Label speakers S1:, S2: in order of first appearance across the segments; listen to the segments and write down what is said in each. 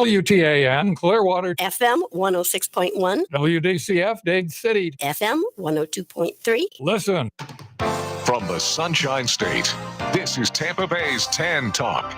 S1: WTAN, Clearwater,
S2: FM 106.1,
S1: WDCF, Dade City,
S2: FM 102.3.
S1: Listen.
S3: From the Sunshine State, this is Tampa Bay's TAN Talk.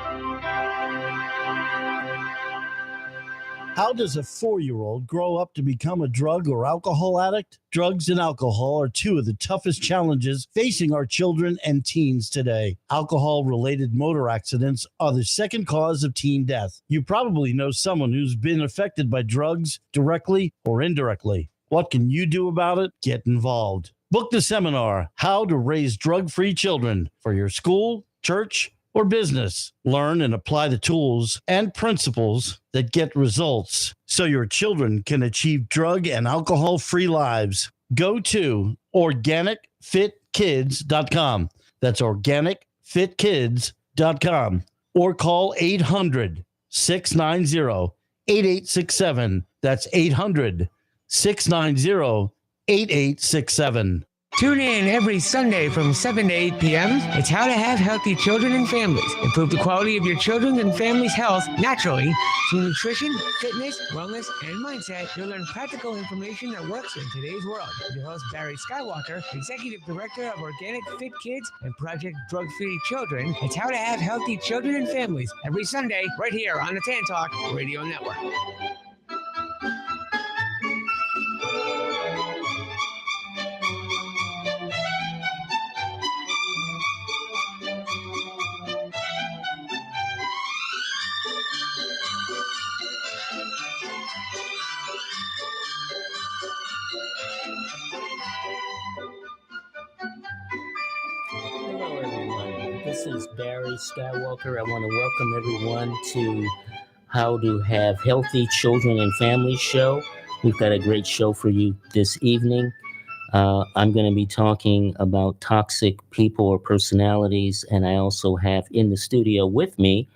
S4: How does a 4-year-old grow up to become a drug or alcohol addict? Drugs and alcohol are two of the toughest challenges facing our children and teens today. Alcohol-related motor accidents are the second cause of teen death. You probably know someone who's been affected by drugs directly or indirectly. What can you do about it? Get involved. Book the seminar, How to Raise Drug-Free Children, for your school, church, or business. Learn and apply the tools and principles that get results so your children can achieve drug and alcohol-free lives. Go to organicfitkids.com. That's organicfitkids.com. Or call 800-690-8867. That's 800-690-8867.
S5: Tune in every Sunday from 7 to 8 p.m. It's how to have healthy children and families. Improve the quality of your children's and family's health naturally through nutrition, fitness, wellness, and mindset. You'll learn practical information that works in today's world. Your host, Barry Skywalker, Executive Director of Organic Fit Kids and Project Drug-Free Children. It's how to have healthy children and families every Sunday right here on the TAN Talk Radio Network.
S6: Hello, everyone. This is Barry Skywalker. I want to welcome everyone to How to Have Healthy Children and Families show. We've got a great show for you this evening. I'm going to be talking about toxic people or personalities, and I also have in the studio with me,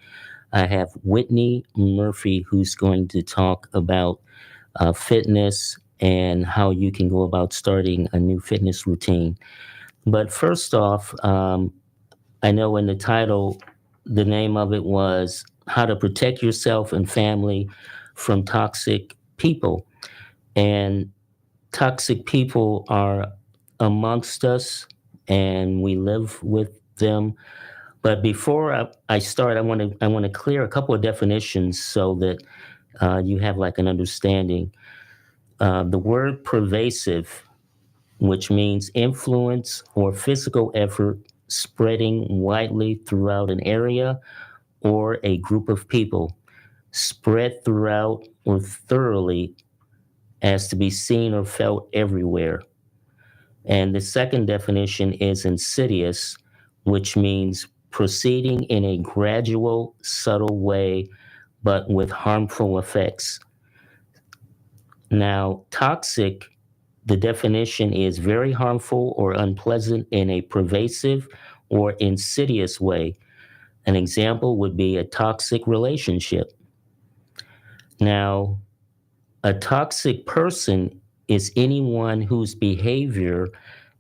S6: I have Whitney Murphy, who's going to talk about fitness and how you can go about starting a new fitness routine. But first off, I know in the title, the name of it was How to Protect Yourself and Family from Toxic People. And toxic people are amongst us, and we live with them. But before I start, I want to clear a couple of definitions so that you have like an understanding. The word pervasive, which means influence or physical effort spreading widely throughout an area or a group of people, spread throughout or thoroughly as to be seen or felt everywhere. And the second definition is insidious, which means proceeding in a gradual, subtle way, but with harmful effects. Now, toxic, the definition is very harmful or unpleasant in a pervasive or insidious way. An example would be a toxic relationship. Now, a toxic person is anyone whose behavior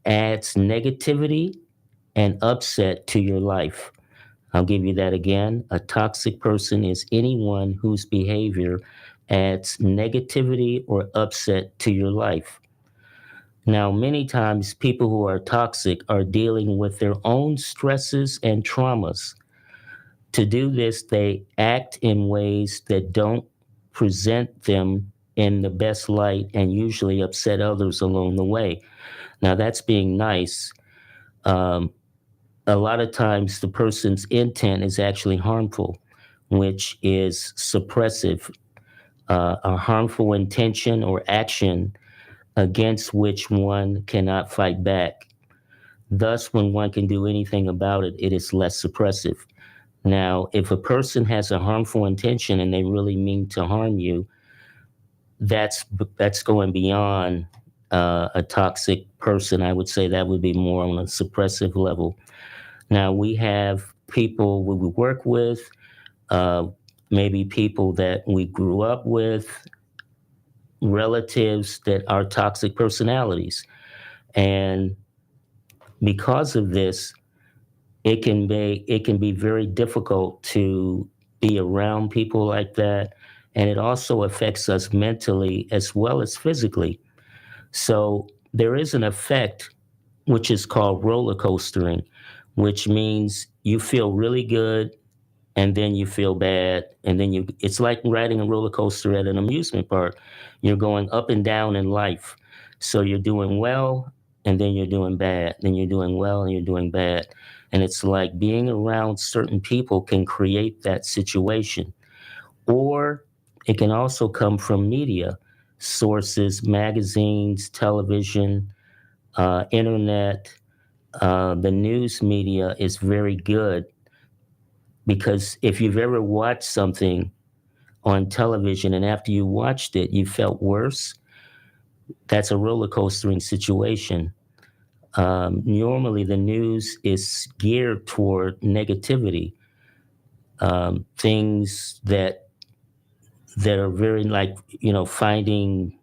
S6: adds negativity and upset to your life. I'll give you that again. A toxic person is anyone whose behavior adds negativity or upset to your life. Now, many times people who are toxic are dealing with their own stresses and traumas. To do this, they act in ways that don't present them in the best light and usually upset others along the way. Now, that's being nice. A lot of times the person's intent is actually harmful, which is suppressive, a harmful intention or action against which one cannot fight back. Thus, when one can do anything about it, it is less suppressive. Now, if a person has a harmful intention and they really mean to harm you, that's going beyond a toxic person. I would say that would be more on a suppressive level. Now, we have people we work with, maybe people that we grew up with, relatives that are toxic personalities. And because of this, it can be very difficult to be around people like that and it also affects us mentally as well as physically. So there is an effect which is called roller coastering, which means you feel really good and then you feel bad, and then it's like riding a roller coaster at an amusement park. You're going up and down in life. So you're doing well and then you're doing bad, then you're doing well and you're doing bad. And it's like being around certain people can create that situation. Or it can also come from media sources, magazines, television, internet. The news media is very good, because if you've ever watched something on television and after you watched it, you felt worse, that's a roller coastering situation. Normally, the news is geared toward negativity, things that are very like, finding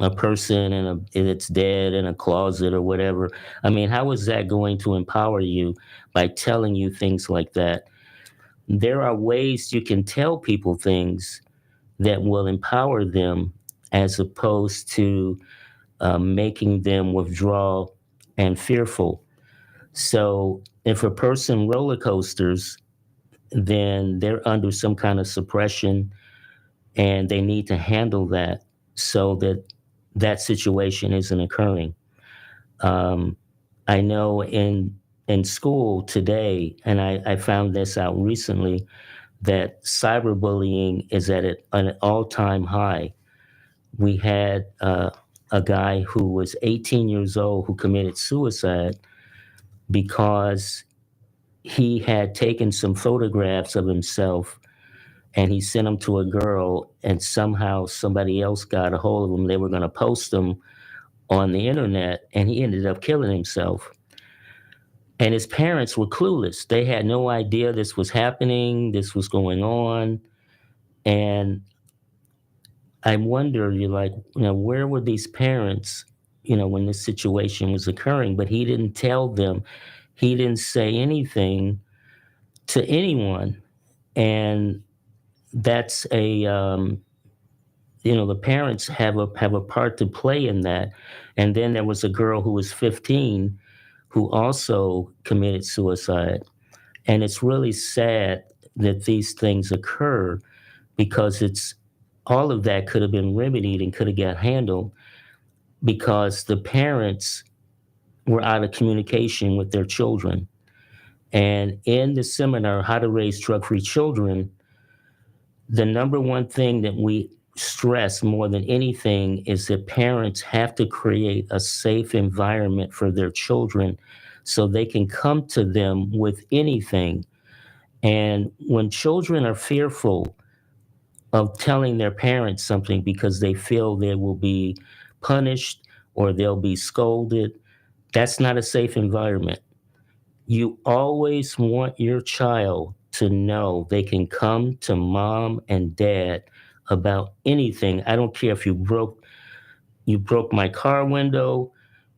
S6: a person and it's dead in a closet or whatever. I mean, how is that going to empower you by telling you things like that? There are ways you can tell people things that will empower them, as opposed to making them withdraw and fearful. So if a person roller coasters, then they're under some kind of suppression, and they need to handle that so that that situation isn't occurring. I know in school today, and I found this out recently, that cyberbullying is at an all-time high. We had a guy who was 18 years old who committed suicide because he had taken some photographs of himself and he sent them to a girl, and somehow somebody else got a hold of them. They were going to post them on the internet, and he ended up killing himself. And his parents were clueless. They had no idea this was happening, this was going on. And I wonder, where were these parents, when this situation was occurring? But he didn't tell them. He didn't say anything to anyone. And that's the parents have a part to play in that. And then there was a girl who was 15 who also committed suicide. And it's really sad that these things occur, because all of that could have been remedied and could have got handled, because the parents were out of communication with their children. And in the seminar, How to Raise Drug-Free Children, the number one thing that we stress more than anything is that parents have to create a safe environment for their children so they can come to them with anything. And when children are fearful of telling their parents something because they feel they will be punished or they'll be scolded, that's not a safe environment. You always want your child to know they can come to mom and dad about anything. I don't care if you broke my car window,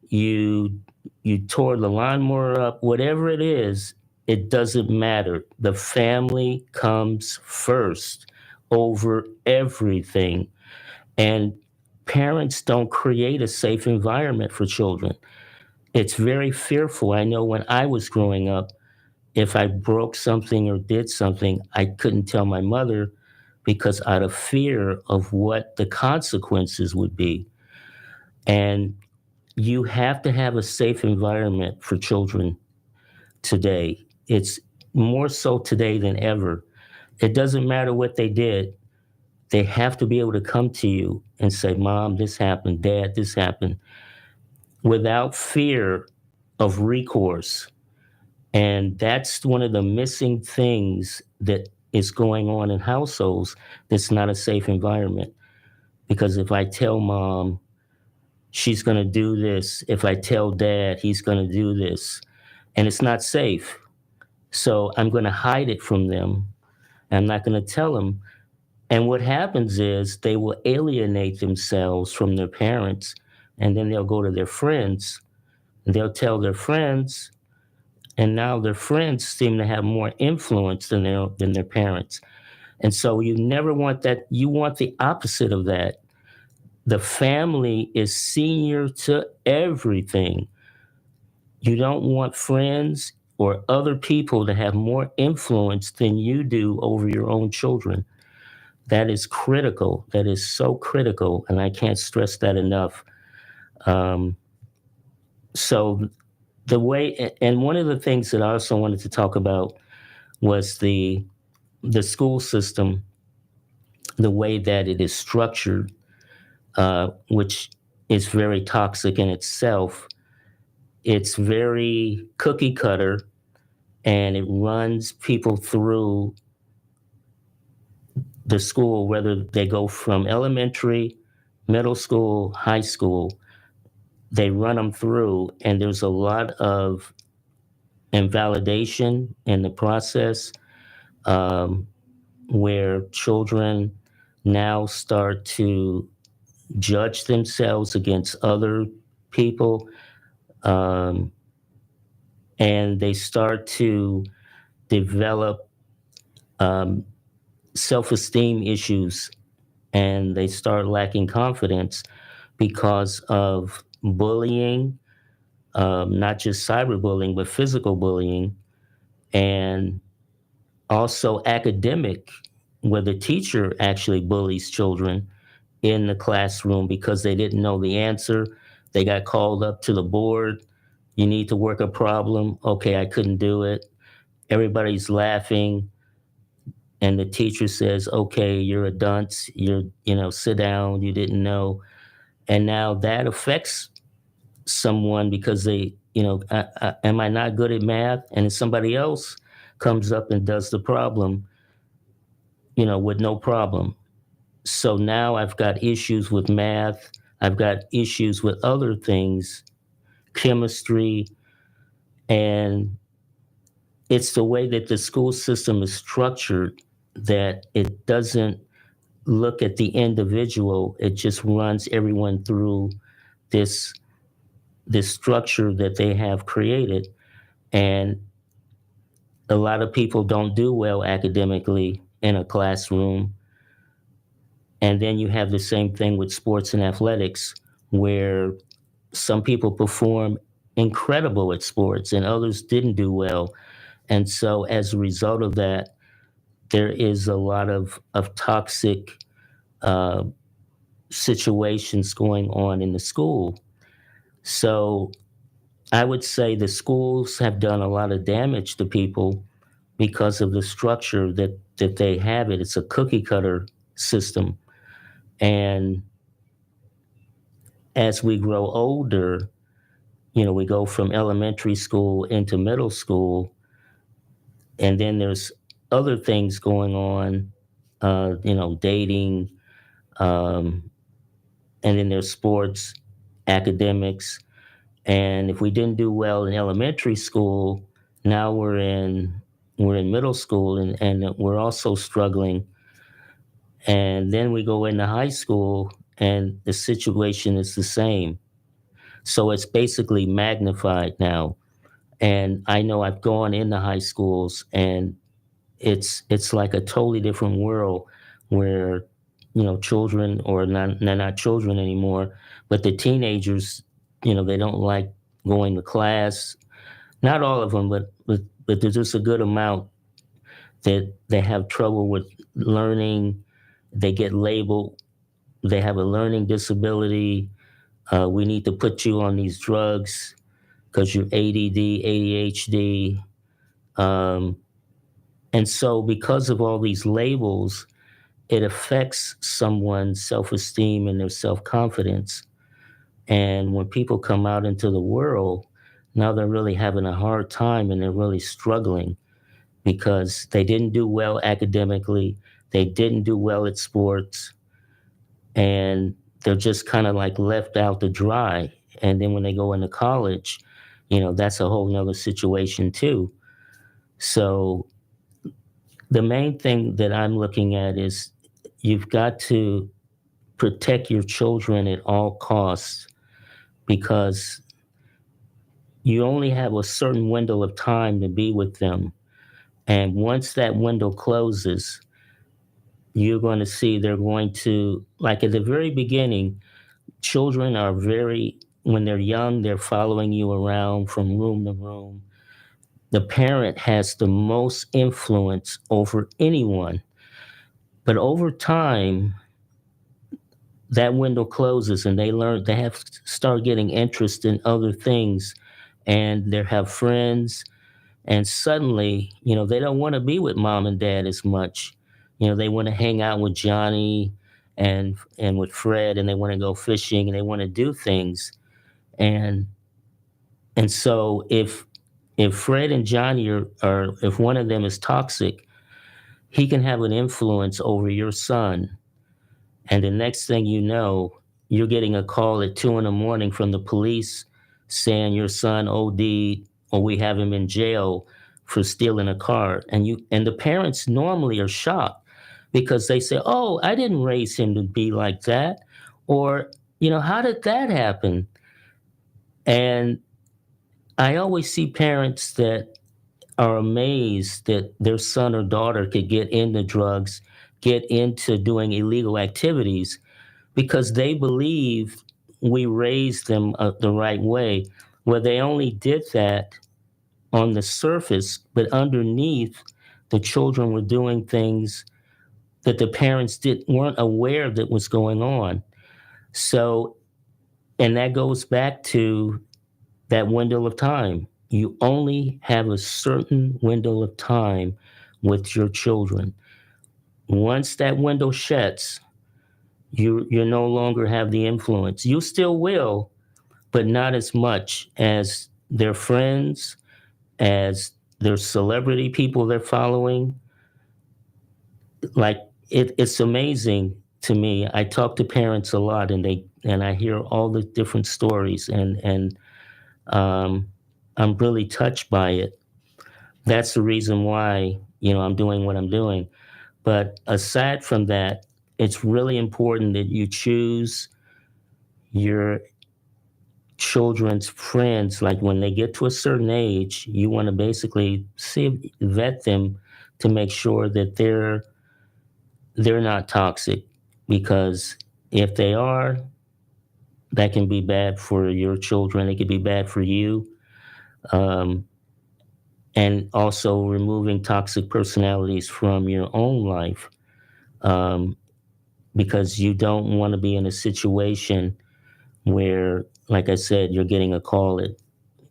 S6: you tore the lawnmower up, whatever it is, it doesn't matter. The family comes first over everything. And parents don't create a safe environment for children. It's very fearful. I know when I was growing up, if I broke something or did something, I couldn't tell my mother, because out of fear of what the consequences would be. And you have to have a safe environment for children today. It's more so today than ever. It doesn't matter what they did. They have to be able to come to you and say, Mom, this happened, Dad, this happened, without fear of recourse. And that's one of the missing things that is going on in households. That's not a safe environment. Because if I tell Mom, she's going to do this. If I tell Dad, he's going to do this. And it's not safe. So I'm going to hide it from them. I'm not going to tell them. And what happens is they will alienate themselves from their parents, and then they'll go to their friends, and they'll tell their friends, and now their friends seem to have more influence than their parents. And so you never want that. You want the opposite of that. The family is senior to everything. You don't want friends or other people to have more influence than you do over your own children. That is critical. That is so critical. And I can't stress that enough. So the way, and one of the things that I also wanted to talk about was the school system, the way that it is structured, which is very toxic in itself. It's very cookie cutter, and it runs people through the school, whether they go from elementary, middle school, high school, they run them through, and there's a lot of invalidation in the process, where children now start to judge themselves against other people, and they start to develop self-esteem issues, and they start lacking confidence because of bullying, not just cyberbullying, but physical bullying, and also academic, where the teacher actually bullies children in the classroom because they didn't know the answer. They got called up to the board. You need to work a problem. Okay, I couldn't do it. Everybody's laughing. And the teacher says, okay, you're a dunce. Sit down. You didn't know. And now that affects someone because they, am I not good at math? And if somebody else comes up and does the problem, with no problem. So now I've got issues with math. I've got issues with other things, chemistry, and it's the way that the school system is structured that it doesn't look at the individual. It just runs everyone through this structure that they have created. And a lot of people don't do well academically in a classroom. And then you have the same thing with sports and athletics, where some people perform incredible at sports and others didn't do well. And so as a result of that, there is a lot of toxic situations going on in the school. So I would say the schools have done a lot of damage to people because of the structure that they have it. It's a cookie cutter system. And as we grow older, we go from elementary school into middle school, and then there's other things going on, dating, and then there's sports, academics. And if we didn't do well in elementary school, now we're in middle school and we're also struggling. And then we go into high school and the situation is the same. So it's basically magnified now. And I know I've gone into high schools and it's like a totally different world where, children, or they're not children anymore, but the teenagers, they don't like going to class. Not all of them, but there's just a good amount that they have trouble with learning. They get labeled. They have a learning disability. We need to put you on these drugs because you're ADD, ADHD. And so because of all these labels, it affects someone's self-esteem and their self-confidence. And when people come out into the world, now they're really having a hard time and they're really struggling because they didn't do well academically. They didn't do well at sports. And they're just kind of like left out to dry. And then when they go into college, that's a whole nother situation too. So the main thing that I'm looking at is you've got to protect your children at all costs, because you only have a certain window of time to be with them. And once that window closes, you're going to see they're going to, like at the very beginning, children are when they're young, they're following you around from room to room. The parent has the most influence over anyone. But over time, that window closes and they have to start getting interest in other things, and they have friends. And suddenly, they don't want to be with mom and dad as much. They want to hang out with Johnny and with Fred, and they want to go fishing and they want to do things. And so if Fred and Johnny are if one of them is toxic, he can have an influence over your son. And the next thing you know, you're getting a call at 2 a.m. from the police saying your son OD'd, or we have him in jail for stealing a car. And the parents normally are shocked because they say, "Oh, I didn't raise him to be like that," or "How did that happen?" And I always see parents that are amazed that their son or daughter could get into drugs, get into doing illegal activities, because they believe we raised them the right way. Well, they only did that on the surface, but underneath, the children were doing things that the parents weren't aware that was going on. So, and that goes back to that window of time. You only have a certain window of time with your children. Once that window shuts, you no longer have the influence. You still will, but not as much as their friends, as their celebrity people they're following. Like it's amazing to me. I talk to parents a lot, and I hear all the different stories, and I'm really touched by it. That's the reason why I'm doing what I'm doing. But aside from that, it's really important that you choose your children's friends. Like when they get to a certain age, you want to basically vet them to make sure that they're not toxic, because if they are, that can be bad for your children. It could be bad for you. And also removing toxic personalities from your own life, because you don't want to be in a situation where, like I said, you're getting a call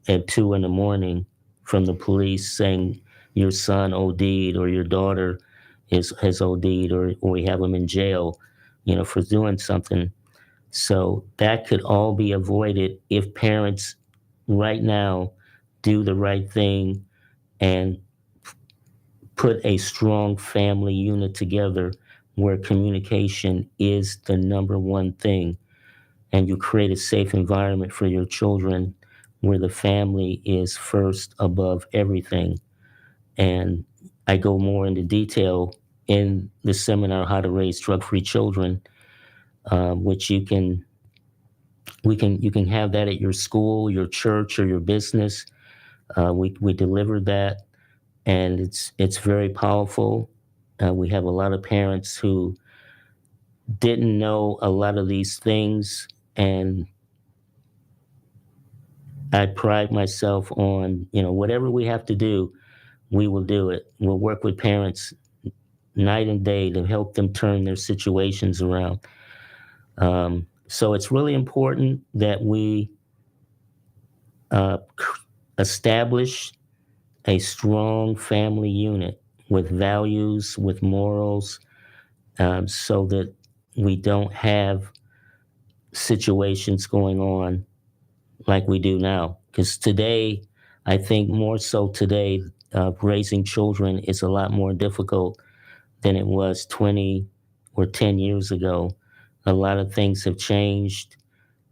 S6: at 2 a.m. from the police saying your son OD'd or your daughter has OD'd, or we have them in jail, for doing something. So that could all be avoided if parents right now do the right thing and put a strong family unit together where communication is the number one thing, and you create a safe environment for your children where the family is first above everything. And I go more into detail in the seminar, How to Raise Drug-Free Children, which you can have that at your school, your church, or your business. We deliver that, and it's very powerful. We have a lot of parents who didn't know a lot of these things, and I pride myself on, whatever we have to do, we will do it. We'll work with parents night and day to help them turn their situations around. So it's really important that we establish a strong family unit with values, with morals, so that we don't have situations going on like we do now. Because today, I think more so today, raising children is a lot more difficult than it was 20 or 10 years ago. A lot of things have changed.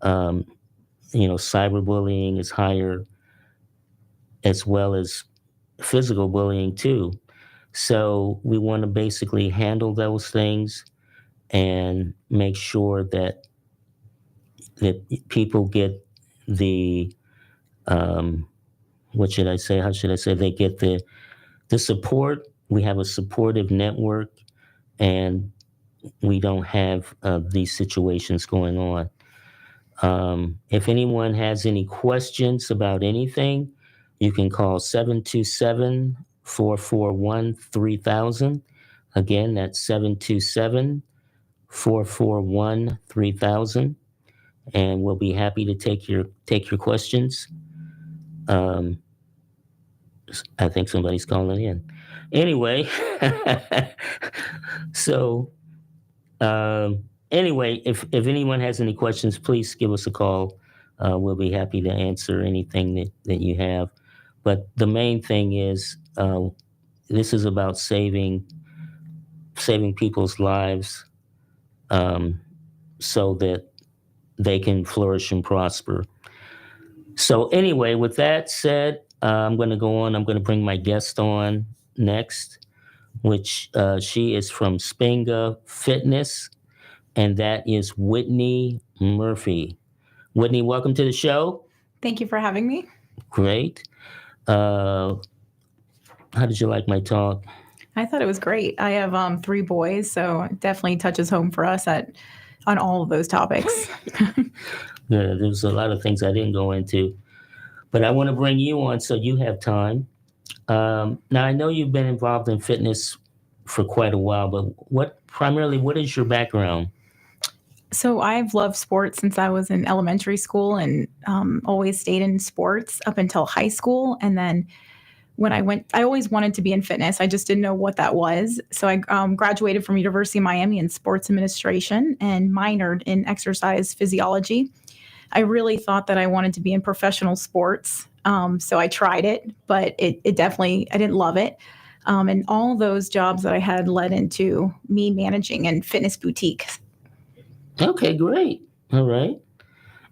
S6: Cyberbullying is higher, as well as physical bullying too. So we want to basically handle those things and make sure that people get the, what should I say? How should I say? They get the support. We have a supportive network, and we don't have these situations going on. If anyone has any questions about anything, you can call 727-441-3000. Again, that's 727-441-3000. And we'll be happy to take your questions. I think somebody's calling in. Anyway, so anyway, if anyone has any questions, please give us a call. We'll be happy to answer anything that you have. But the main thing is this is about saving people's lives so that they can flourish and prosper. So anyway, with that said, I'm going to go on. I'm going to bring my guest on next, which she is from Spenga Fitness, and that is Whitney Murphy. Whitney, welcome to the show.
S7: Thank you for having me.
S6: Great. How did you like my talk?
S7: I thought it was great. I have 3 boys, so it definitely touches home for us on all of those topics.
S6: Yeah, there's a lot of things I didn't go into, but I want to bring you on so you have time. Now, I know you've been involved in fitness for quite a while, but what is your background?
S7: So I've loved sports since I was in elementary school and always stayed in sports up until high school. And then when I always wanted to be in fitness. I just didn't know what that was. So I graduated from University of Miami in sports administration and minored in exercise physiology. I really thought that I wanted to be in professional sports. So I tried it, but it definitely, I didn't love it. And all those jobs that I had led into me managing in fitness boutiques.
S6: Okay, great. All right.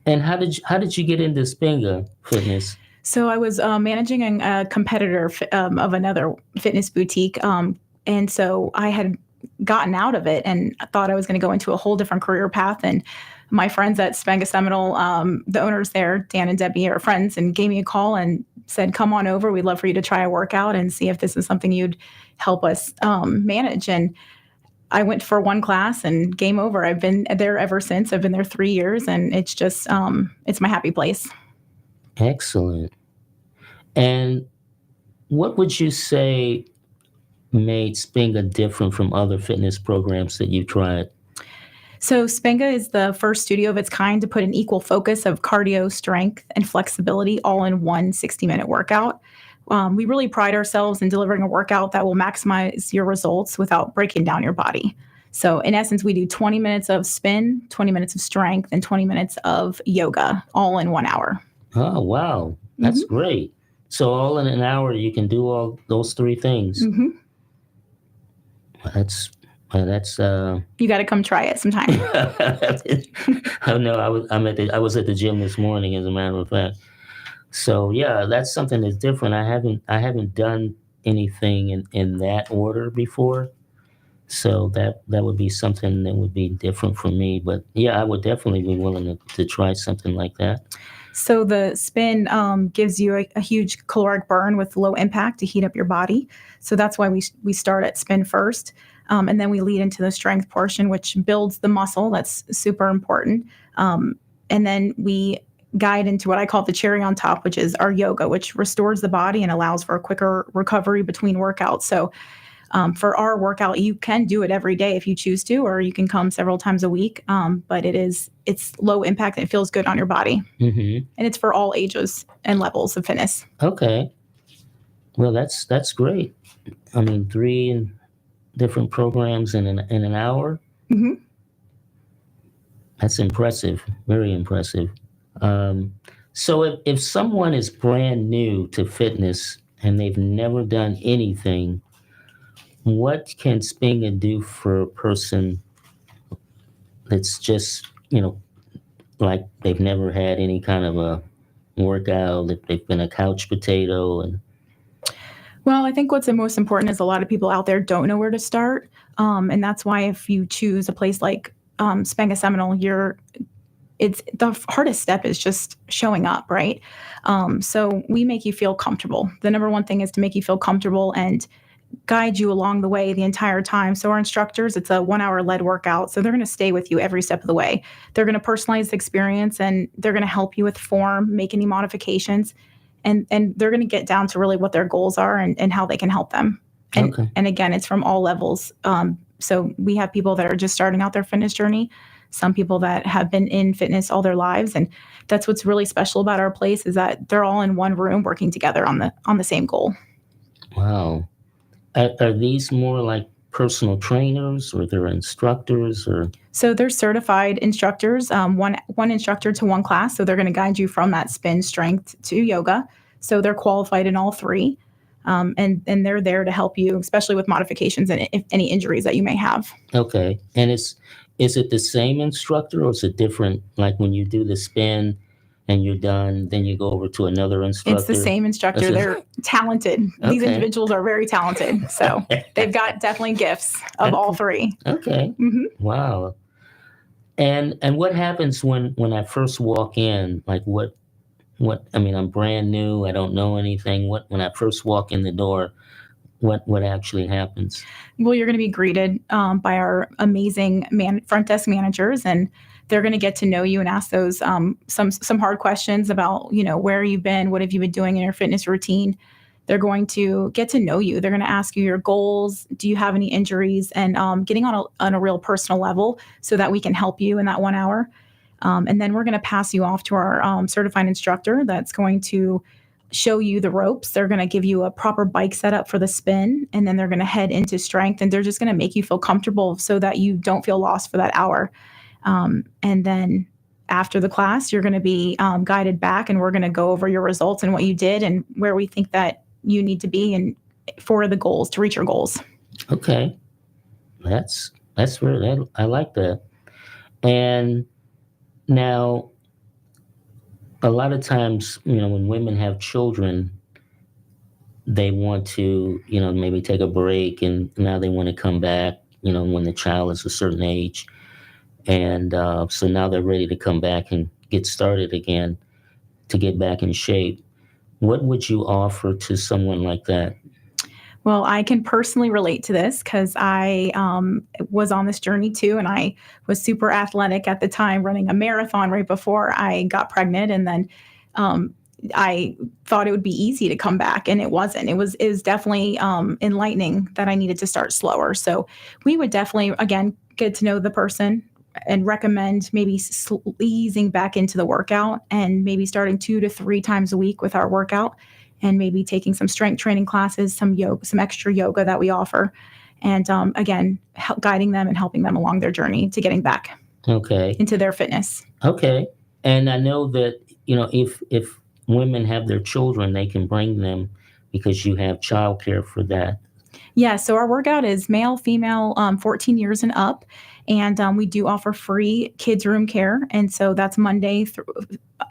S6: And how did you get into Spenga Fitness?
S7: So I was managing a competitor of another fitness boutique. And so I had gotten out of it and I thought I was going to go into a whole different career path. And my friends at Spenga Seminole, the owners there, Dan and Debbie, are friends, and gave me a call and said, come on over. We'd love for you to try a workout and see if this is something you'd help us manage. And I went for one class and game over. I've been there ever since. I've been there 3 years, and it's just, it's my happy place.
S6: Excellent. And what would you say made Spenga different from other fitness programs that you've tried?
S7: So Spenga is the first studio of its kind to put an equal focus of cardio, strength, and flexibility all in one 60-minute workout. We really pride ourselves in delivering a workout that will maximize your results without breaking down your body. So in essence, we do 20 minutes of spin, 20 minutes of strength, and 20 minutes of yoga all in 1 hour.
S6: Oh, wow. That's great. So all in an hour, you can do all those 3 things.
S7: Mm-hmm.
S6: That's
S7: you got to come try it sometime.
S6: Oh no, I was at the gym this morning, as a matter of fact. So yeah, that's something that's different. I haven't done anything in that order before. So that would be something that would be different for me. But yeah, I would definitely be willing to try something like that.
S7: So the spin gives you a huge caloric burn with low impact to heat up your body. So that's why we start at spin first. And then we lead into the strength portion, which builds the muscle. That's super important. And then we guide into what I call the cherry on top, which is our yoga, which restores the body and allows for a quicker recovery between workouts. So for our workout, you can do it every day if you choose to, or you can come several times a week. But it's low impact and it feels good on your body. Mm-hmm. And it's for all ages and levels of fitness.
S6: Okay. Well, that's great. I mean, 3 different programs in an hour.
S7: Mm-hmm.
S6: That's impressive. Very impressive. So if someone is brand new to fitness and they've never done anything, what can Spenga do for a person that's just, like they've never had any kind of a workout, that they've been a couch potato?
S7: Well, I think what's the most important is a lot of people out there don't know where to start. And that's why if you choose a place like Spenga Seminole, it's the hardest step is just showing up, right? So we make you feel comfortable. The number one thing is to make you feel comfortable, and guide you along the way the entire time. So our instructors, it's a 1-hour lead workout. So they're going to stay with you every step of the way. They're going to personalize the experience, and they're going to help you with form, make any modifications, and they're going to get down to really what their goals are and how they can help them. And,
S6: Okay.
S7: and again, it's from all levels. So we have people that are just starting out their fitness journey, some people that have been in fitness all their lives. And that's what's really special about our place, is that they're all in one room working together on the same goal.
S6: Wow. Are these more like personal trainers, or they're instructors, or?
S7: So they're certified instructors, one instructor to one class. So they're going to guide you from that spin, strength to yoga. So they're qualified in all three. And they're there to help you, especially with modifications and if any injuries that you may have.
S6: Okay. And is it the same instructor, or is it different? Like when you do the spin and you're done, then you go over to another instructor?
S7: It's the same instructor. They're talented. These
S6: Okay.
S7: individuals are very talented. So they've got definitely gifts of all three.
S6: Okay.
S7: Hmm.
S6: Wow. And what happens when I first walk in? Like what, I mean, I'm brand new. I don't know anything. When I first walk in the door, what actually happens?
S7: Well, you're going to be greeted by our amazing front desk managers, and they're going to get to know you and ask those some hard questions about, where you've been, what have you been doing in your fitness routine. They're going to get to know you. They're going to ask you your goals. Do you have any injuries? And getting on a real personal level so that we can help you in that 1 hour. And then we're going to pass you off to our certified instructor that's going to show you the ropes. They're going to give you a proper bike setup for the spin, and then they're going to head into strength, and they're just going to make you feel comfortable so that you don't feel lost for that hour. And then after the class, you're going to be guided back, and we're going to go over your results and what you did and where we think that you need to be and for the goals, to reach your goals.
S6: Okay. That's really, I like that. And now, a lot of times, when women have children, they want to, maybe take a break, and now they want to come back, when the child is a certain age. And so now they're ready to come back and get started again to get back in shape. What would you offer to someone like that?
S7: Well, I can personally relate to this because I was on this journey too, and I was super athletic at the time, running a marathon right before I got pregnant, and then I thought it would be easy to come back, and it wasn't. It was definitely enlightening that I needed to start slower. So we would definitely, again, get to know the person and recommend maybe easing back into the workout and maybe starting 2 to 3 times a week with our workout, and maybe taking some strength training classes, some yoga, some extra yoga that we offer. And again, guiding them and helping them along their journey to getting back into their fitness.
S6: Okay. And I know that, if women have their children, they can bring them because you have childcare for that.
S7: Yeah, so our workout is male, female, 14 years and up. And we do offer free kids room care. And so that's Monday through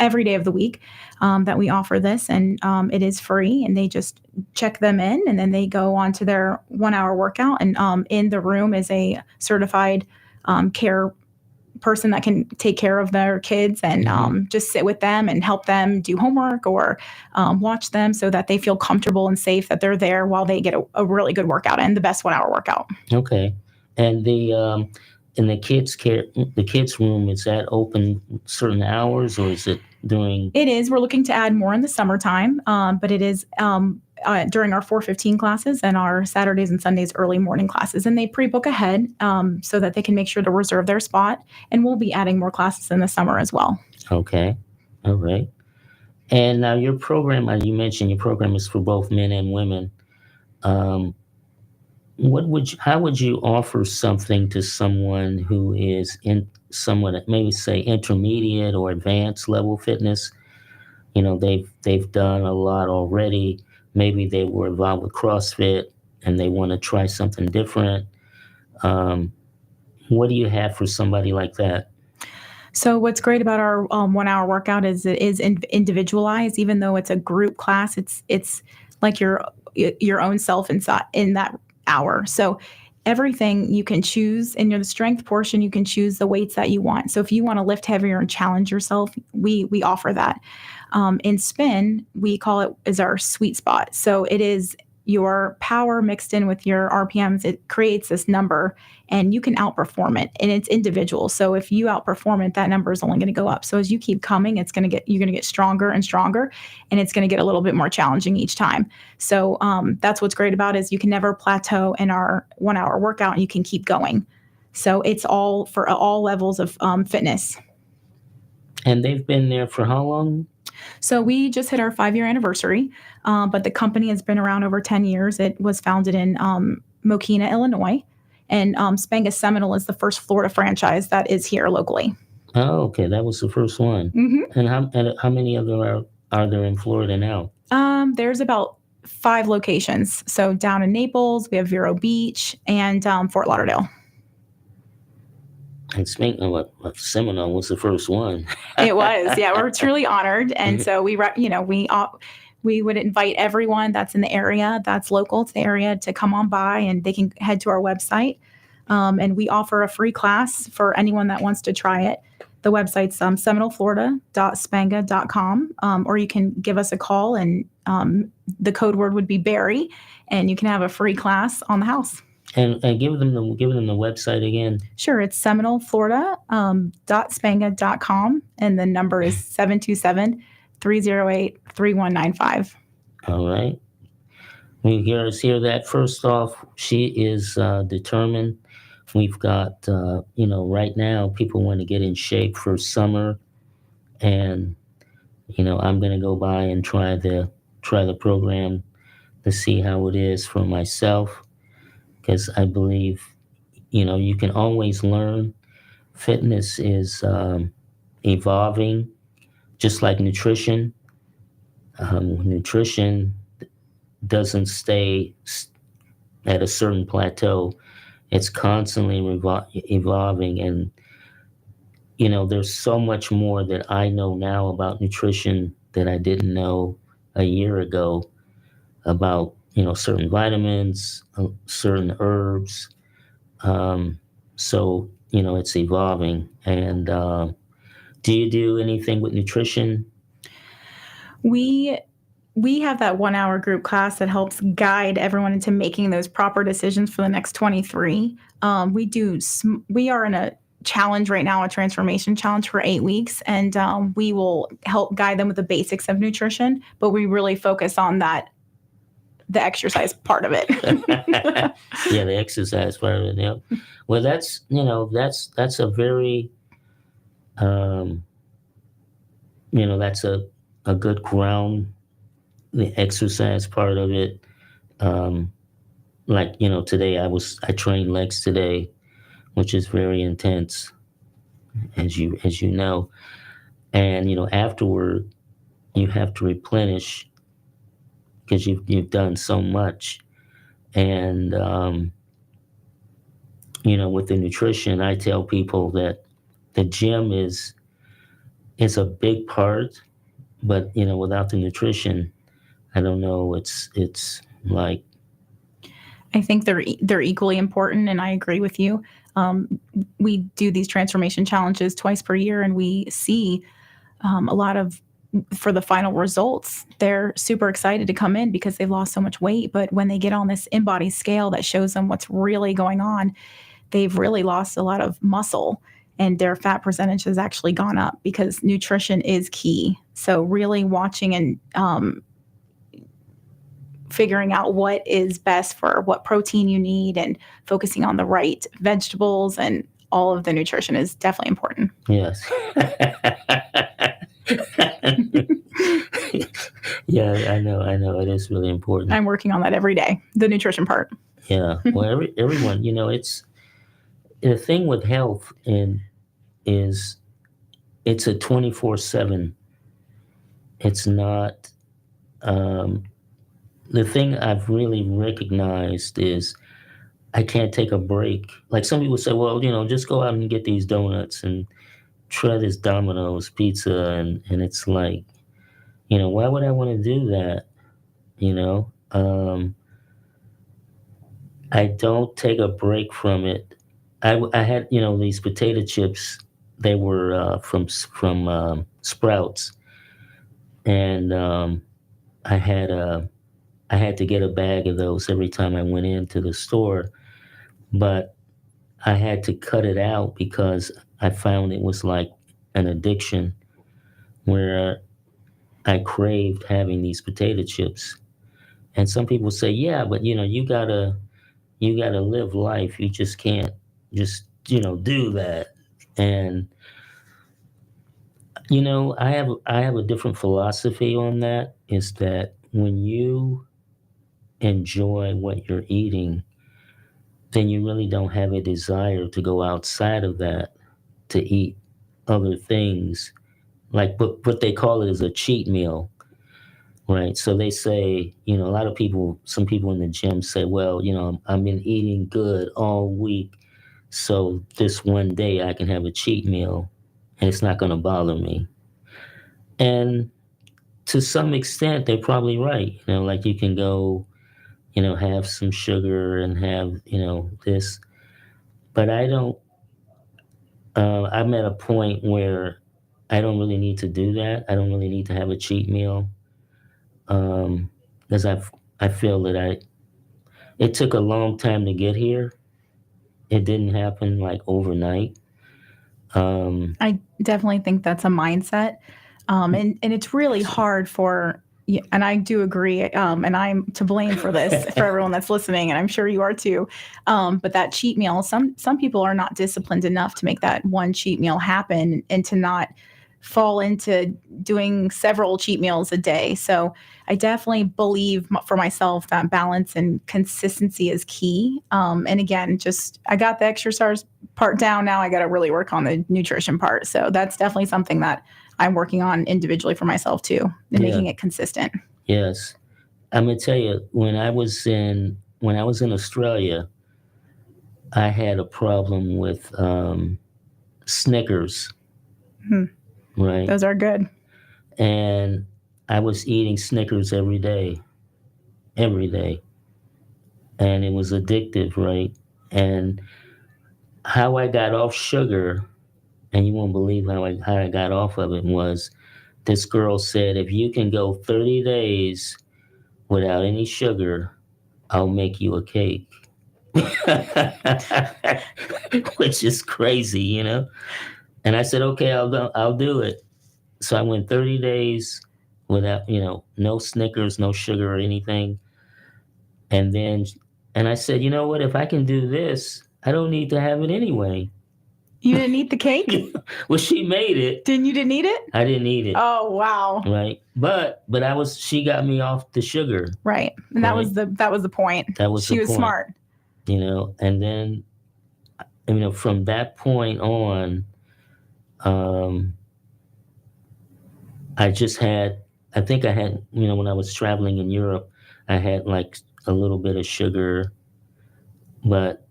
S7: every day of the week that we offer this. And it is free. And they just check them in, and then they go on to their 1 hour workout. And in the room is a certified care person that can take care of their kids and just sit with them and help them do homework or watch them so that they feel comfortable and safe that they're there while they get a really good workout and the best 1 hour workout. Okay.
S6: And in the kids room, is that open certain hours, or is it during?
S7: It is. We're looking to add more in the summertime, but it is during our 4:15 classes and our Saturdays and Sundays early morning classes. And they pre-book ahead so that they can make sure to reserve their spot. And we'll be adding more classes in the summer as well.
S6: Okay. All right. And now your program, you mentioned your program is for both men and women. How would you offer something to someone who is in somewhat, maybe say intermediate or advanced level fitness? They've done a lot already. Maybe they were involved with CrossFit and they want to try something different. What do you have for somebody like that?
S7: So what's great about our 1 hour workout is it is individualized. Even though it's a group class, it's like your own self inside in that hour. So everything you can choose in the strength portion, you can choose the weights that you want. So if you want to lift heavier and challenge yourself, we offer that. In spin, we call it is our sweet spot. So it is your power mixed in with your RPMs, it creates this number, and you can outperform it, and it's individual. So if you outperform it, that number is only going to go up. So as you keep coming, you're going to get stronger and stronger, and it's going to get a little bit more challenging each time. So that's what's great about it, is you can never plateau in our 1 hour workout, and you can keep going. So it's all for all levels of fitness.
S6: And they've been there for how long?
S7: So we just hit our 5-year anniversary, but the company has been around over 10 years. It was founded in Mokina, Illinois, and Spenga Seminole is the first Florida franchise that is here locally.
S6: Oh, okay. That was the first one.
S7: Mm-hmm.
S6: And how many other are there in Florida now?
S7: There's about 5 locations. So down in Naples, we have Vero Beach, and Fort Lauderdale.
S6: And speaking of Seminole was the first one.
S7: It was, yeah. We're truly honored, and so we would invite everyone that's in the area, that's local to the area, to come on by, and they can head to our website, and we offer a free class for anyone that wants to try it. The website's seminoleflorida.spenga.com, or you can give us a call, and the code word would be Barry, and you can have a free class on the house.
S6: And give them the website again.
S7: Sure, it's seminoleflorida.spenga.com, and the number is 727-308-3195.
S6: All right. We hear that. First off, she is determined. We've got, right now, people want to get in shape for summer, and I'm going to go by and try the program to see how it is for myself. Because I believe, you can always learn. Fitness is evolving, just like nutrition. Nutrition doesn't stay at a certain plateau. It's constantly evolving. And, there's so much more that I know now about nutrition that I didn't know a year ago about certain vitamins, certain herbs. So, it's evolving. And do you do anything with nutrition?
S7: We have that 1 hour group class that helps guide everyone into making those proper decisions for the next 23. We are in a challenge right now, a transformation challenge for 8 weeks, and we will help guide them with the basics of nutrition, but we really focus on the exercise part of it.
S6: Yeah, the exercise part of it. Yeah. Well, that's a very, that's a good ground. The exercise part of it, today I trained legs today, which is very intense, as you know, and afterward you have to replenish, because you've done so much. And, with the nutrition, I tell people that the gym is a big part, but, without the nutrition, I don't know, it's like.
S7: I think they're equally important, and I agree with you. We do these transformation challenges twice per year, and we see a lot of, for the final results, they're super excited to come in because they've lost so much weight. But when they get on this InBody scale that shows them what's really going on, they've really lost a lot of muscle, and their fat percentage has actually gone up, because nutrition is key. So really watching and figuring out what is best for what protein you need, and focusing on the right vegetables, and all of the nutrition is definitely important.
S6: Yes. Yeah, I know. It is really important.
S7: I'm working on that every day, the nutrition part.
S6: Yeah. Well, everyone, it's the thing with health, is it's a 24/7. It's not, the thing I've really recognized is I can't take a break. Like some people say, well, just go out and get these donuts and try this Domino's pizza. And it's like, why would I want to do that? I don't take a break from it. I had, these potato chips. They were from Sprouts. And I had I had to get a bag of those every time I went into the store, but I had to cut it out because I found it was like an addiction where I craved having these potato chips. And some people say, yeah, but you gotta live life. You just can't just, do that. And I have a different philosophy on that, is that when you enjoy what you're eating, then you really don't have a desire to go outside of that to eat other things. Like what they call it is a cheat meal, right? So they say, a lot of people, some people in the gym say, well, I've been eating good all week, so this one day I can have a cheat meal and it's not going to bother me. And to some extent, they're probably right. Like you can go, have some sugar and have, this. But I don't, I'm at a point where I don't really need to do that. I don't really need to have a cheat meal. Because I feel that it took a long time to get here. It didn't happen like overnight.
S7: I definitely think that's a mindset. And it's really hard for, and I do agree, and I'm to blame for this, for everyone that's listening, and I'm sure you are too. But that cheat meal, some people are not disciplined enough to make that one cheat meal happen and to not fall into doing several cheat meals a day. So I definitely believe for myself that balance and consistency is key. And again, I got the exercise part down. Now I got to really work on the nutrition part. So that's definitely something that I'm working on individually for myself too, and making it consistent.
S6: Yes. I'm going to tell you, when I was in Australia, I had a problem with Snickers. Right.
S7: Those are good.
S6: And I was eating Snickers every day. And it was addictive, right? And how I got off sugar, and you won't believe how I got off of it, was this girl said, if you can go 30 days without any sugar, I'll make you a cake. Which is crazy, And I said, okay, I'll do it. So I went 30 days without, no Snickers, no sugar or anything. And I said, you know what? If I can do this, I don't need to have it anyway.
S7: You didn't eat the cake?
S6: Well, she made it.
S7: You didn't eat it?
S6: I didn't eat it.
S7: Oh, wow.
S6: Right. But she got me off the sugar.
S7: Right. And that was the point. She was smart.
S6: And then, from that point on, I think I had, when I was traveling in Europe, I had like a little bit of sugar, but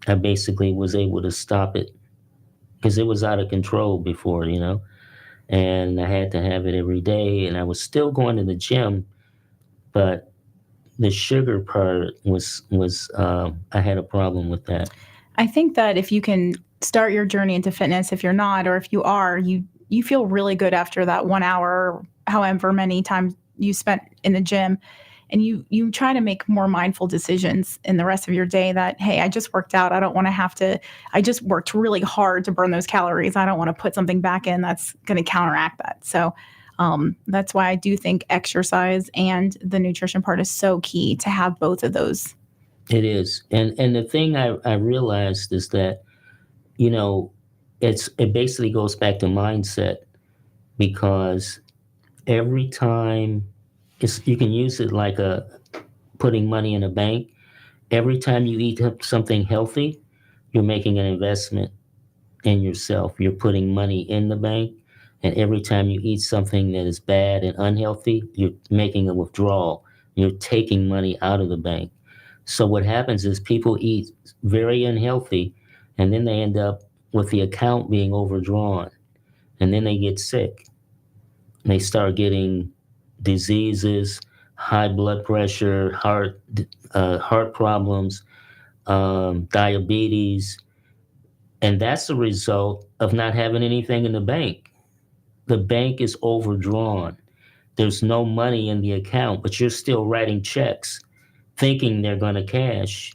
S6: I basically was able to stop it because it was out of control before, and I had to have it every day, and I was still going to the gym, but the sugar part was I had a problem with that.
S7: I think that if you can start your journey into fitness, if you're not, or if you are, you feel really good after that 1 hour, however many times you spent in the gym. And you try to make more mindful decisions in the rest of your day that, hey, I just worked out. I don't want to I just worked really hard to burn those calories. I don't want to put something back in that's going to counteract that. So that's why I do think exercise and the nutrition part is so key to have both of those.
S6: It is. And the thing I realized is that, it basically goes back to mindset, because every time you can use it like putting money in a bank. Every time you eat something healthy, you're making an investment in yourself. You're putting money in the bank. And every time you eat something that is bad and unhealthy, you're making a withdrawal. You're taking money out of the bank. So what happens is people eat very unhealthy, and then they end up with the account being overdrawn. And then they get sick. They start getting diseases, high blood pressure, heart problems, diabetes. And that's the result of not having anything in the bank. The bank is overdrawn. there's no money in the account, but you're still writing checks thinking they're going to cash.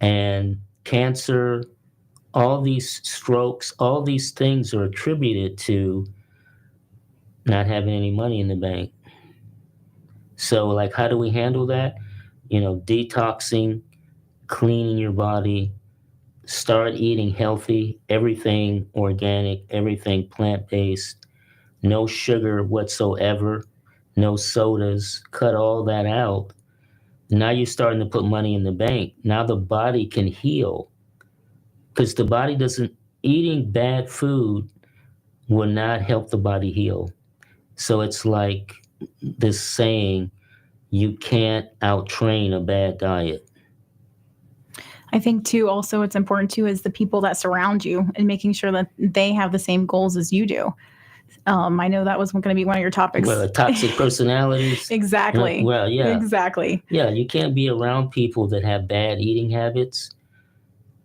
S6: And cancer, all these strokes, all these things are attributed to not having any money in the bank. So, like, how do we handle that? Detoxing, cleaning your body, start eating healthy, everything organic, everything plant-based, no sugar whatsoever, no sodas, cut all that out. Now you're starting to put money in the bank. Now the body can heal, because the body eating bad food will not help the body heal. So it's like this saying, you can't out-train a bad diet.
S7: I think too, also it's important too, is the people that surround you and making sure that they have the same goals as you do. I know that was going to be one of your topics.
S6: Well, toxic personalities.
S7: Exactly.
S6: Well, yeah.
S7: Exactly.
S6: Yeah, you can't be around people that have bad eating habits,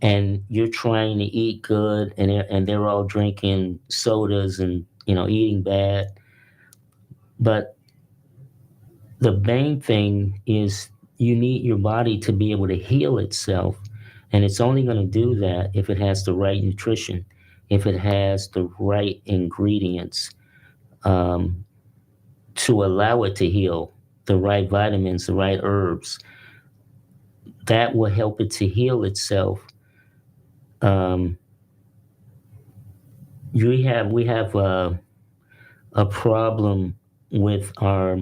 S6: and you're trying to eat good, and they're all drinking sodas and eating bad. But the main thing is you need your body to be able to heal itself, and it's only going to do that if it has the right nutrition, if it has the right ingredients to allow it to heal, the right vitamins, the right herbs. That will help it to heal itself. We have a problem with our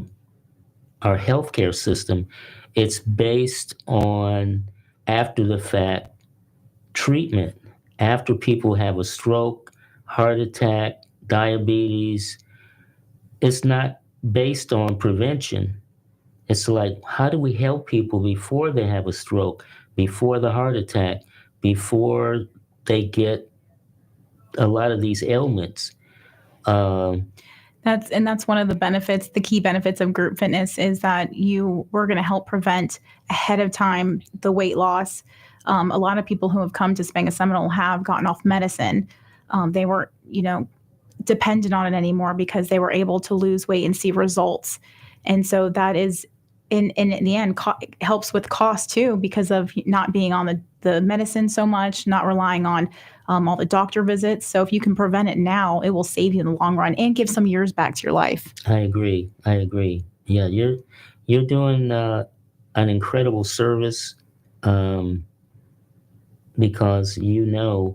S6: healthcare system. It's based on after the fact treatment. After people have a stroke, heart attack, diabetes, it's not based on prevention. It's like, how do we help people before they have a stroke, before the heart attack, before they get a lot of these ailments?
S7: That's one of the benefits, the key benefits of group fitness, is that we're going to help prevent ahead of time the weight loss. A lot of people who have come to Spanga Seminole have gotten off medicine. They weren't, dependent on it anymore because they were able to lose weight and see results. And so that is, in the end, helps with cost too, because of not being on the medicine so much, not relying on all the doctor visits. So if you can prevent it now, it will save you in the long run and give some years back to your life.
S6: I agree. Yeah, you're doing an incredible service, because even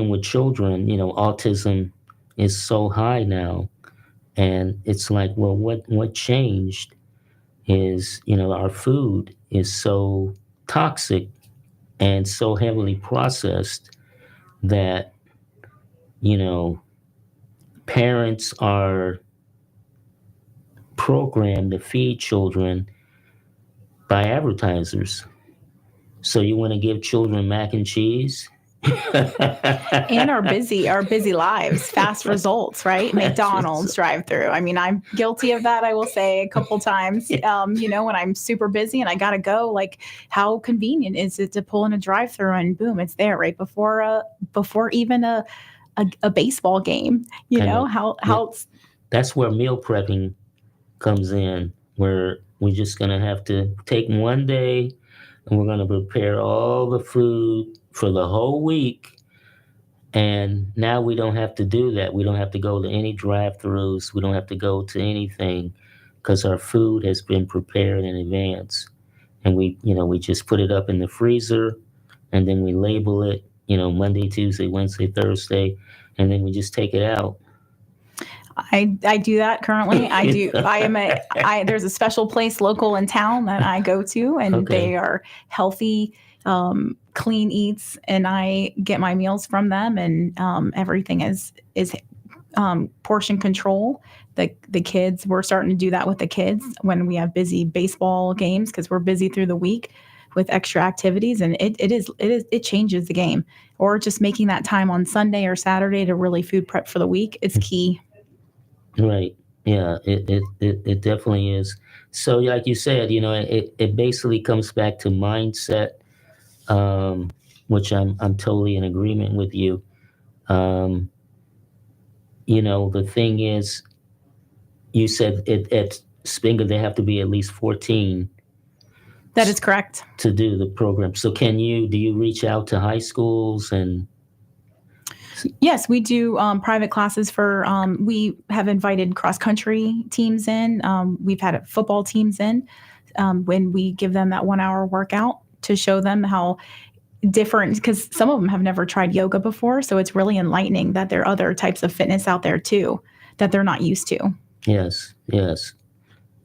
S6: with children, autism is so high now. And it's like, well, what changed is, our food is so toxic and so heavily processed that, parents are programmed to feed children by advertisers. So you want to give children mac and cheese?
S7: And our busy lives, fast results, right? McDonald's drive-through. I mean, I'm guilty of that, I will say, a couple times. When I'm super busy and I gotta go, like, how convenient is it to pull in a drive-through and boom, it's there right before even a baseball game.
S6: That's where meal prepping comes in, where we're just gonna have to take one day and we're gonna prepare all the food for the whole week. And now we don't have to do that. We don't have to go to any drive-thrus. We don't have to go to anything, because our food has been prepared in advance. And we just put it up in the freezer, and then we label it, Monday, Tuesday, Wednesday, Thursday, and then we just take it out.
S7: I do that currently. There's a special place local in town that I go to, and They are healthy, clean eats, and I get my meals from them, and everything is portion control. The kids, we're starting to do that with the kids when we have busy baseball games, because we're busy through the week with extra activities, and it changes the game. Or just making that time on Sunday or Saturday to really food prep for the week is key.
S6: Right. Yeah, it definitely is. So like you said, it basically comes back to mindset, which I'm totally in agreement with you. the thing is, you said at Spinger they have to be at least 14
S7: That is correct.
S6: to do the program. So do you reach out to high schools and?
S7: Yes, we do private classes for, we have invited cross-country teams in. We've had football teams in when we give them that 1 hour workout to show them how different, because some of them have never tried yoga before. So it's really enlightening that there are other types of fitness out there too that they're not used to.
S6: Yes. Yeah,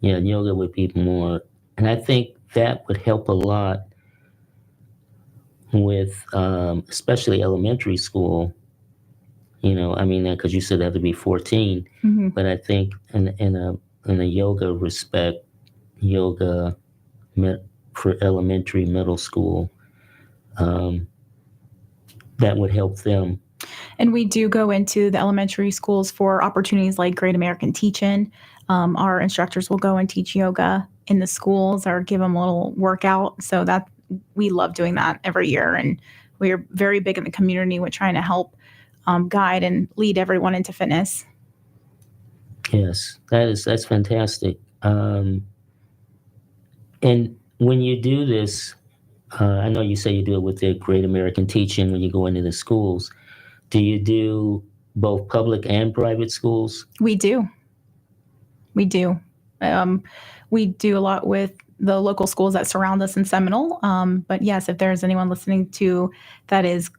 S6: yoga would be more. And I think that would help a lot with especially elementary school. Because you said they have to be 14.
S7: Mm-hmm.
S6: But I think in a yoga respect, for elementary, middle school, that would help them.
S7: And we do go into the elementary schools for opportunities like Great American Teach-In. Our instructors will go and teach yoga in the schools or give them a little workout. So that we love doing that every year. And we're very big in the community with trying to help guide and lead everyone into fitness.
S6: Yes, that's fantastic. And when you do this, I know you say you do it with the Great American Teach-In when you go into the schools. Do you do both public and private schools?
S7: We do. We do a lot with the local schools that surround us in Seminole. But yes, if there's anyone listening to that is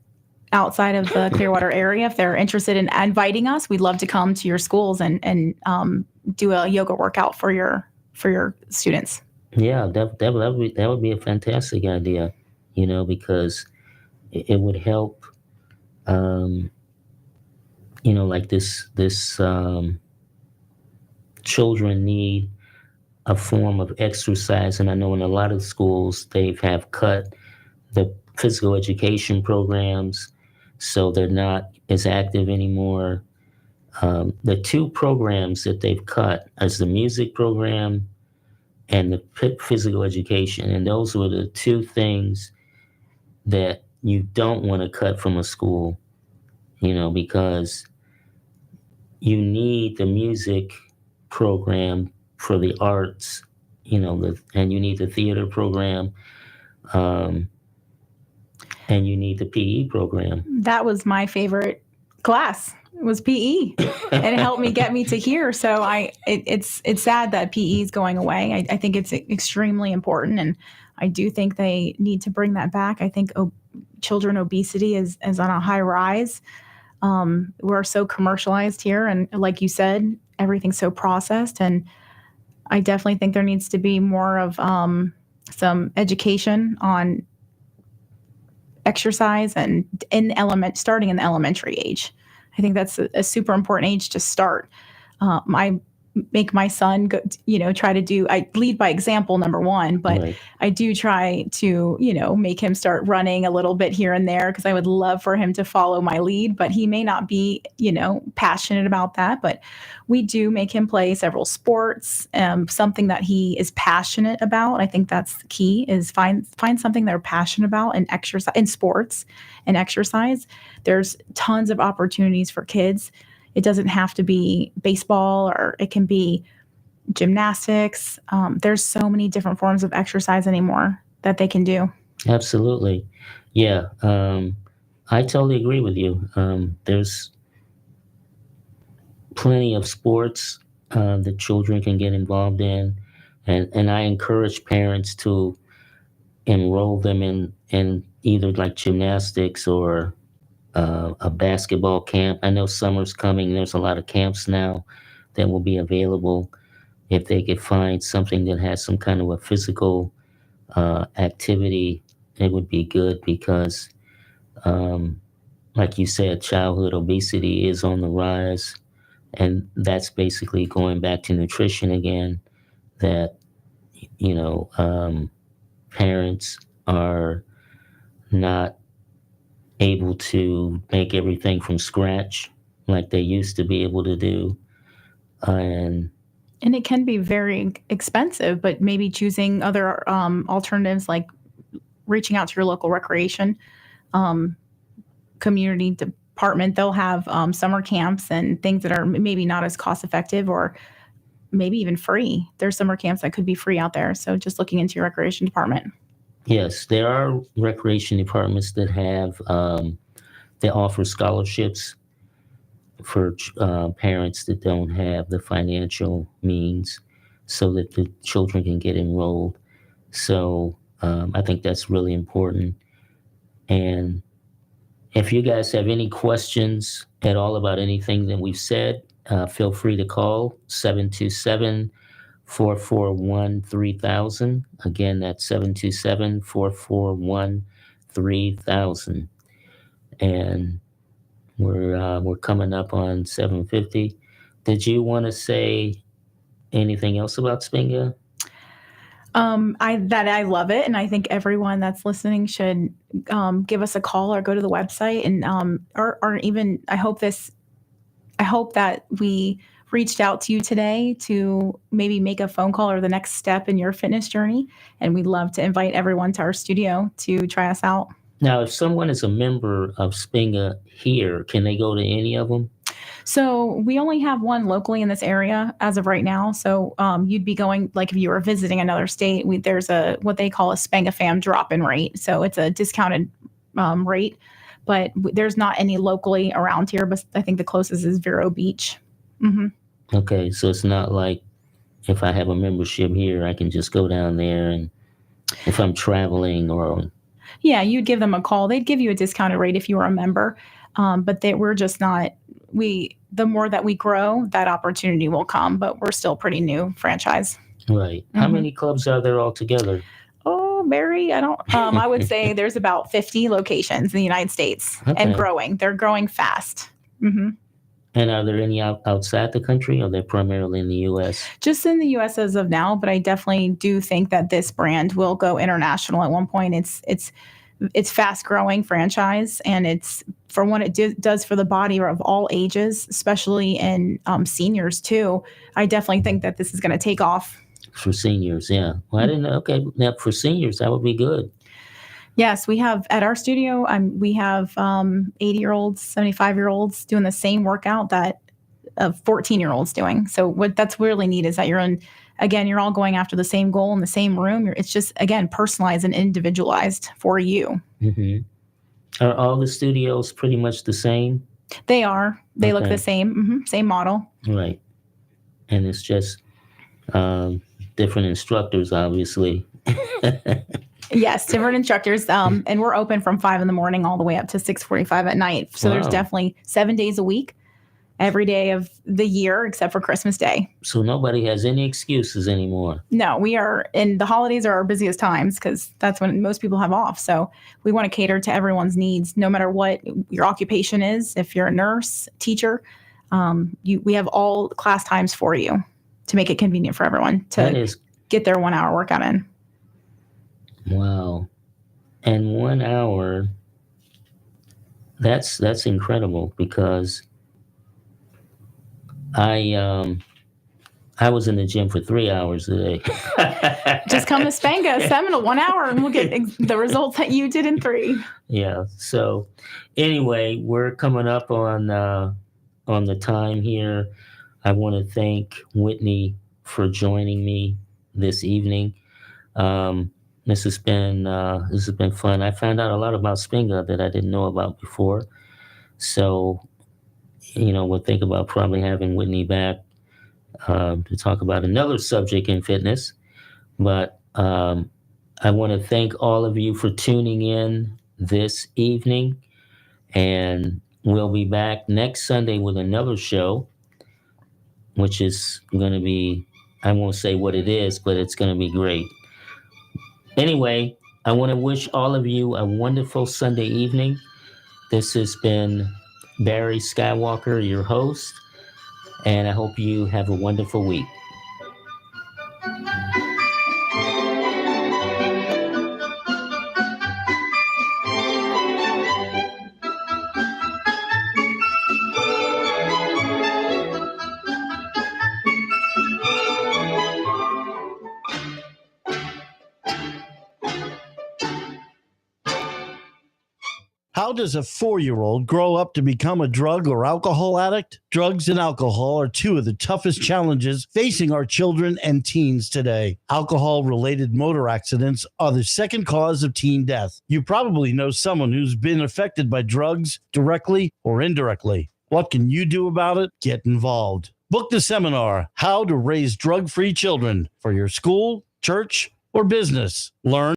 S7: outside of the Clearwater area, if they're interested in inviting us, we'd love to come to your schools and do a yoga workout for your students. Yeah,
S6: that would be a fantastic idea, because it would help. Like this children need a form of exercise, and I know in a lot of schools they have cut the physical education programs, so they're not as active anymore. The two programs that they've cut is the music program and the physical education, and those were the two things that you don't want to cut from a school, because you need the music program for the arts, and you need the theater program, and you need the PE program.
S7: That was my favorite class. It was PE, and it helped me get me to here. So it's sad that PE is going away. I think it's extremely important, and I do think they need to bring that back. I think children obesity is on a high rise. We're so commercialized here, and like you said, everything's so processed. And I definitely think there needs to be more of some education on exercise and starting in the elementary age. I think that's a super important age to start. I make my son go, I lead by example, number one, but right. I do try to, make him start running a little bit here and there because I would love for him to follow my lead, but he may not be, passionate about that. But we do make him play several sports, something that he is passionate about. I think that's the key is find something they're passionate about and exercise in sports and exercise. There's tons of opportunities for kids. It doesn't have to be baseball, or it can be gymnastics. There's so many different forms of exercise anymore that they can do.
S6: Absolutely. Yeah. I totally agree with you. There's plenty of sports that children can get involved in. And I encourage parents to enroll them in either like gymnastics or a basketball camp. I know summer's coming. There's a lot of camps now that will be available. If they could find something that has some kind of a physical activity, it would be good because, like you said, childhood obesity is on the rise. And that's basically going back to nutrition again, that, parents are not able to make everything from scratch like they used to be able to do. And
S7: it can be very expensive, but maybe choosing other alternatives like reaching out to your local recreation community department, they'll have summer camps and things that are maybe not as cost effective or maybe even free. There's summer camps that could be free out there. So just looking into your recreation department.
S6: Yes, there are recreation departments that have that offer scholarships for parents that don't have the financial means, so that the children can get enrolled. So I think that's really important. And if you guys have any questions at all about anything that we've said, feel free to call 727-441-3000. Again, that's 727-441-3000. And we're coming up on 7:50. Did you want to say anything else about Spinga?
S7: I love it, and I think everyone that's listening should give us a call or go to the website, and or even I hope that we reached out to you today to maybe make a phone call or the next step in your fitness journey, and we'd love to invite everyone to our studio to try us out.
S6: Now, if someone is a member of Spinga here, can they go to any of them?
S7: So we only have one locally in this area as of right now. So you'd be going, like if you were visiting another state, there's what they call a Spanga Fam drop-in rate. So it's a discounted rate, but there's not any locally around here. But I think the closest is Vero Beach. Mm-hmm.
S6: Okay, so it's not like if I have a membership here, I can just go down there, and if I'm traveling or...
S7: Yeah, you'd give them a call. They'd give you a discounted rate if you were a member, but we're just not. The more that we grow, that opportunity will come. But we're still pretty new franchise.
S6: Right.
S7: Mm-hmm.
S6: How many clubs are there altogether?
S7: Oh, Mary, I don't. I would say there's about 50 locations in the United States, and growing. They're growing fast. Mm-hmm.
S6: And are there any outside the country, or are they primarily in the U.S.?
S7: Just in the U.S. as of now, but I definitely do think that this brand will go international at one point. It's fast growing franchise, and it's for what it does for the body of all ages, especially in seniors too. I definitely think that this is going to take off. For
S6: seniors, yeah. Well, I didn't know. Okay, now for seniors, that would be good.
S7: Yes, we have at our studio, we have 80-year-olds, 75-year-olds doing the same workout that 14-year-olds doing. So what that's really neat is that you're all going after the same goal in the same room. It's just, again, personalized and individualized for you.
S6: Mm-hmm. Are all the studios pretty much the same?
S7: They are. They look the same. Mm-hmm. Same model.
S6: Right. And it's just different instructors, obviously.
S7: Yes, different instructors. And we're open from 5 a.m. all the way up to 6:45 at night. So There's definitely 7 days a week, every day of the year except for Christmas Day.
S6: So nobody has any excuses anymore.
S7: No, we are, and the holidays are our busiest times because that's when most people have off. So we want to cater to everyone's needs, no matter what your occupation is. If you're a nurse, teacher, we have all class times for you to make it convenient for everyone to get their 1 hour workout in.
S6: Wow. And 1 hour, that's incredible, because I was in the gym for 3 hours a day.
S7: Just come to Spanga, Seminole, 1 hour, and we'll get the results that you did in 3.
S6: Yeah. So anyway, we're coming up on the time here. I want to thank Whitney for joining me this evening. This has been fun. I found out a lot about Spinga that I didn't know about before. So, we'll think about probably having Whitney back to talk about another subject in fitness. But I want to thank all of you for tuning in this evening. And we'll be back next Sunday with another show, which is going to be, I won't say what it is, but it's going to be great. Anyway, I want to wish all of you a wonderful Sunday evening. This has been Barry Skywalker, your host, and I hope you have a wonderful week.
S4: How does a 4-year-old grow up to become a drug or alcohol addict? Drugs and alcohol are two of the toughest challenges facing our children and teens today. Alcohol-related motor accidents are the second cause of teen death. You probably know someone who's been affected by drugs directly or indirectly. What can you do about it? Get involved. Book the seminar, How to Raise Drug-Free Children, for your school, church, or business. Learn